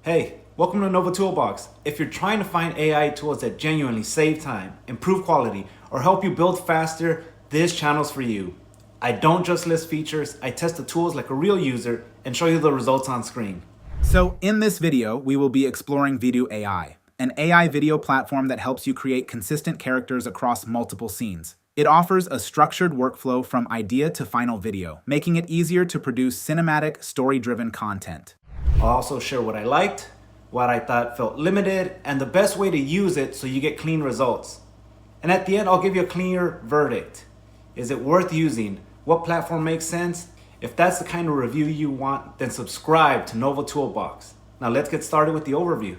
Hey, welcome to Nova Toolbox. If you're trying to find AI tools that genuinely save time, improve quality, or help you build faster, this channel's for you. I don't just list features, I test the tools like a real user and show you the results on screen. So in this video, we will be exploring VidU AI, an AI video platform that helps you create consistent characters across multiple scenes. It offers a structured workflow from idea to final video, making it easier to produce cinematic, story-driven content. I'll also share what I liked, what I thought felt limited, and the best way to use it so you get clean results. And at the end, I'll give you a clear verdict. Is it worth using? What platform makes sense? If that's the kind of review you want, then subscribe to Nova Toolbox. Now let's get started with the overview.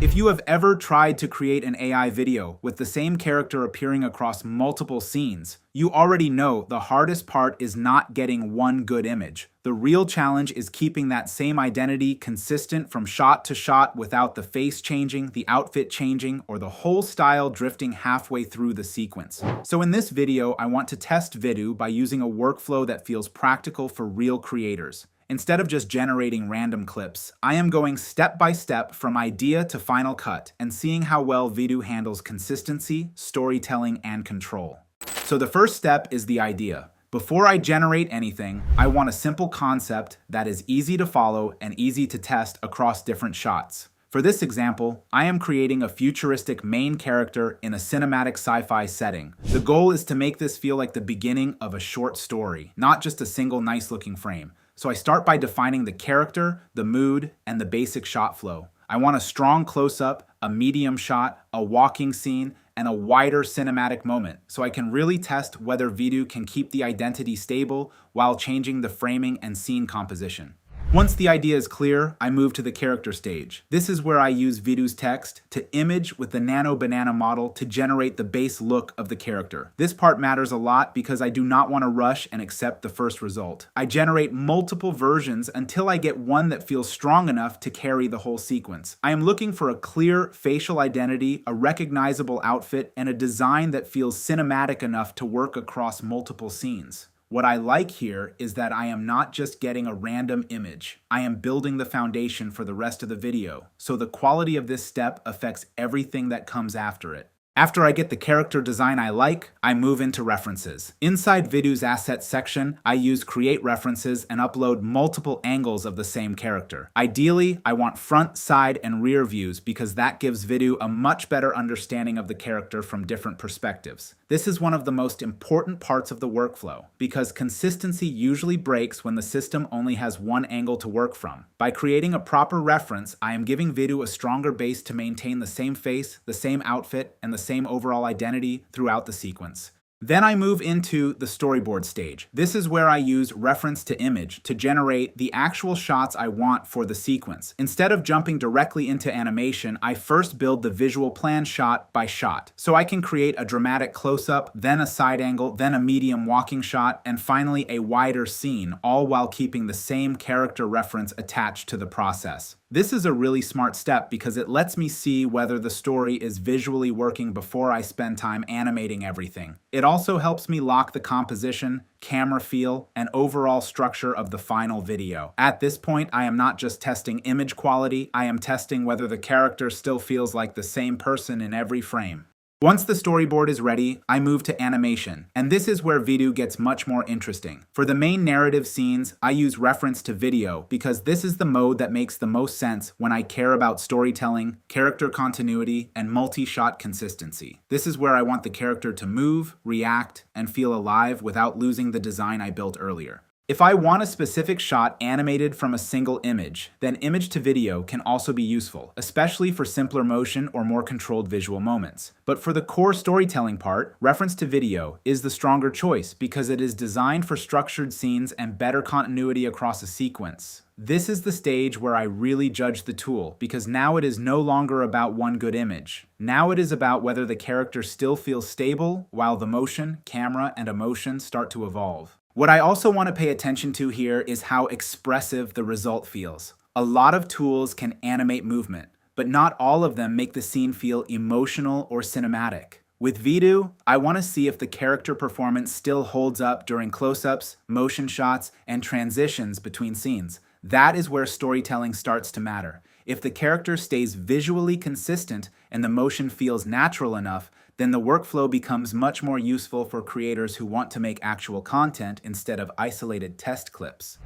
If you have ever tried to create an AI video with the same character appearing across multiple scenes, you already know the hardest part is not getting one good image. The real challenge is keeping that same identity consistent from shot to shot without the face changing, the outfit changing, or the whole style drifting halfway through the sequence. So in this video, I want to test VidU by using a workflow that feels practical for real creators. Instead of just generating random clips, I am going step by step from idea to final cut and seeing how well VidU handles consistency, storytelling, and control. So the first step is the idea. Before I generate anything, I want a simple concept that is easy to follow and easy to test across different shots. For this example, I am creating a futuristic main character in a cinematic sci-fi setting. The goal is to make this feel like the beginning of a short story, not just a single nice-looking frame. So I start by defining the character, the mood, and the basic shot flow. I want a strong close-up, a medium shot, a walking scene, and a wider cinematic moment, so I can really test whether VidU can keep the identity stable while changing the framing and scene composition. Once the idea is clear, I move to the character stage. This is where I use VidU's text to image with the Nano Banana model to generate the base look of the character. This part matters a lot because I do not want to rush and accept the first result. I generate multiple versions until I get one that feels strong enough to carry the whole sequence. I am looking for a clear facial identity, a recognizable outfit, and a design that feels cinematic enough to work across multiple scenes. What I like here is that I am not just getting a random image. I am building the foundation for the rest of the video, so the quality of this step affects everything that comes after it. After I get the character design I like, I move into references. Inside VidU's assets section, I use create references and upload multiple angles of the same character. Ideally, I want front, side, and rear views because that gives VidU a much better understanding of the character from different perspectives. This is one of the most important parts of the workflow because consistency usually breaks when the system only has one angle to work from. By creating a proper reference, I am giving VidU a stronger base to maintain the same face, the same outfit, and the same overall identity throughout the sequence. Then I move into the storyboard stage. This is where I use reference to image to generate the actual shots I want for the sequence. Instead of jumping directly into animation, I first build the visual plan shot by shot. So I can create a dramatic close-up, then a side angle, then a medium walking shot, and finally a wider scene, all while keeping the same character reference attached to the process. This is a really smart step because it lets me see whether the story is visually working before I spend time animating everything. It also helps me lock the composition, camera feel, and overall structure of the final video. At this point, I am not just testing image quality, I am testing whether the character still feels like the same person in every frame. Once the storyboard is ready, I move to animation, and this is where VidU gets much more interesting. For the main narrative scenes, I use reference to video because this is the mode that makes the most sense when I care about storytelling, character continuity, and multi-shot consistency. This is where I want the character to move, react, and feel alive without losing the design I built earlier. If I want a specific shot animated from a single image, then image to video can also be useful, especially for simpler motion or more controlled visual moments. But for the core storytelling part, reference to video is the stronger choice because it is designed for structured scenes and better continuity across a sequence. This is the stage where I really judge the tool because now it is no longer about one good image. Now it is about whether the character still feels stable while the motion, camera, and emotion start to evolve. What I also want to pay attention to here is how expressive the result feels. A lot of tools can animate movement, but not all of them make the scene feel emotional or cinematic. With VidU, I want to see if the character performance still holds up during close-ups, motion shots, and transitions between scenes. That is where storytelling starts to matter. If the character stays visually consistent and the motion feels natural enough, then the workflow becomes much more useful for creators who want to make actual content instead of isolated test clips.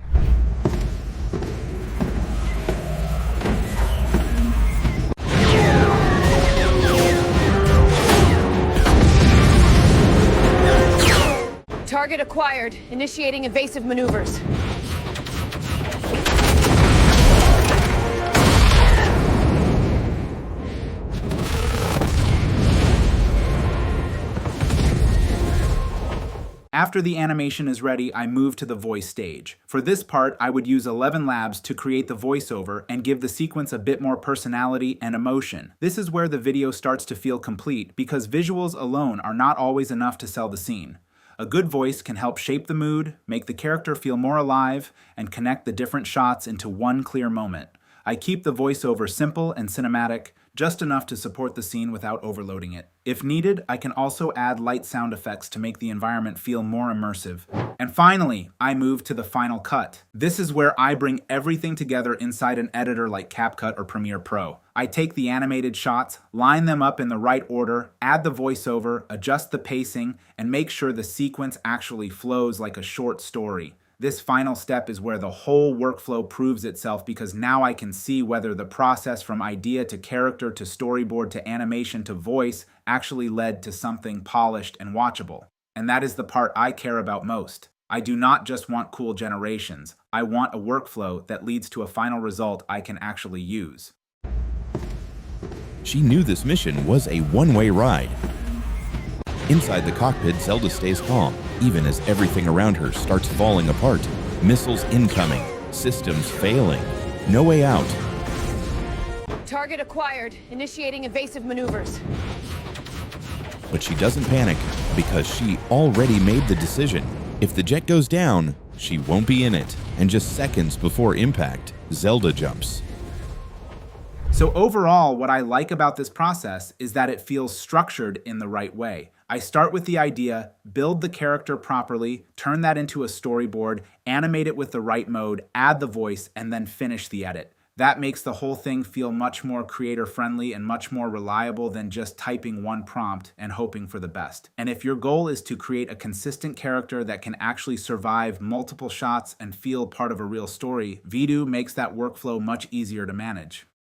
Target acquired. Initiating evasive maneuvers. After the animation is ready, I move to the voice stage. For this part, I would use ElevenLabs to create the voiceover and give the sequence a bit more personality and emotion. This is where the video starts to feel complete because visuals alone are not always enough to sell the scene. A good voice can help shape the mood, make the character feel more alive, and connect the different shots into one clear moment. I keep the voiceover simple and cinematic, just enough to support the scene without overloading it. If needed, I can also add light sound effects to make the environment feel more immersive. And finally, I move to the final cut. This is where I bring everything together inside an editor like CapCut or Premiere Pro. I take the animated shots, line them up in the right order, add the voiceover, adjust the pacing, and make sure the sequence actually flows like a short story. This final step is where the whole workflow proves itself because now I can see whether the process from idea to character to storyboard to animation to voice actually led to something polished and watchable. And that is the part I care about most. I do not just want cool generations. I want a workflow that leads to a final result I can actually use. She knew this mission was a one-way ride. Inside the cockpit, Zelda stays calm, even as everything around her starts falling apart. Missiles incoming, systems failing. No way out. Target acquired. Initiating evasive maneuvers. But she doesn't panic because she already made the decision. If the jet goes down, she won't be in it. And just seconds before impact, Zelda jumps. So overall, what I like about this process is that it feels structured in the right way. I start with the idea, build the character properly, turn that into a storyboard, animate it with the right mode, add the voice, and then finish the edit. That makes the whole thing feel much more creator-friendly and much more reliable than just typing one prompt and hoping for the best. And if your goal is to create a consistent character that can actually survive multiple shots and feel part of a real story, VidU makes that workflow much easier to manage.